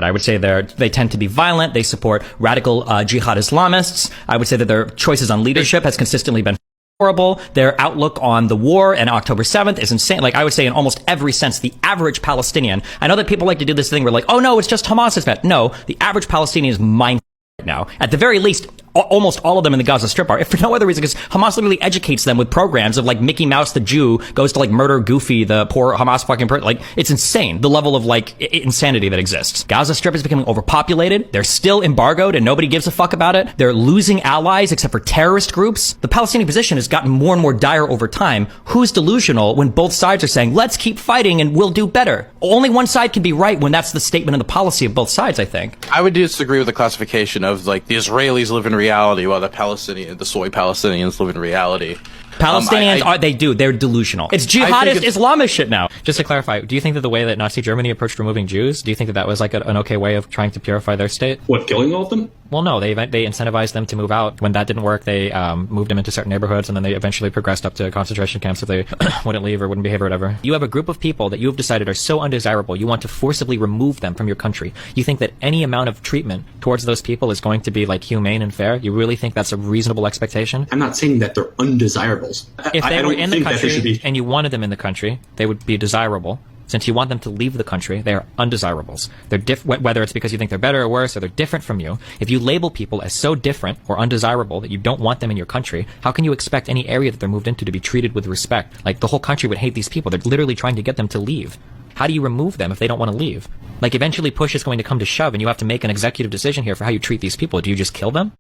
I would say they tend to be violent. They support radical jihad Islamists. I would say that their choices on leadership has consistently been horrible. Their outlook on the war and October 7th is insane. Like, I would say in almost every sense, the average Palestinian, I know that people like to do this thing where like, oh no, it's just Hamas is bad. No, the average Palestinian is mind right now. At the very least, almost all of them in the Gaza Strip are, if for no other reason, because Hamas literally educates them with programs of like Mickey Mouse the Jew goes to like murder Goofy, the poor Hamas fucking person. Like, it's insane, the level of like insanity that exists. Gaza Strip is becoming overpopulated. They're still embargoed and nobody gives a fuck about it. They're losing allies except for terrorist groups. The Palestinian position has gotten more and more dire over time. Who's delusional when both sides are saying, let's keep fighting and we'll do better? Only one side can be right when that's the statement and the policy of both sides, I think. I would disagree with the classification of like the Israelis live in reality while the soy Palestinians live in reality. Palestinians they're delusional. It's jihadist Islamist shit now. Just to clarify, do you think that the way that Nazi Germany approached removing Jews, do you think that that was like an okay way of trying to purify their state? What, killing all of them? Well, no, they incentivized them to move out. When that didn't work, they moved them into certain neighborhoods, and then they eventually progressed up to concentration camps if they wouldn't leave or wouldn't behave or whatever. You have a group of people that you have decided are so undesirable, you want to forcibly remove them from your country. You think that any amount of treatment towards those people is going to be like humane and fair? You really think that's a reasonable expectation? I'm not saying that they're undesirables. If they were in the country and you wanted them in the country, they would be desirable. Since you want them to leave the country, they are undesirables. They're whether it's because you think they're better or worse, or they're different from you. If you label people as so different or undesirable that you don't want them in your country, how can you expect any area that they're moved into to be treated with respect? Like, the whole country would hate these people. They're literally trying to get them to leave. How do you remove them if they don't want to leave? Like, eventually push is going to come to shove, and you have to make an executive decision here for how you treat these people. Do you just kill them?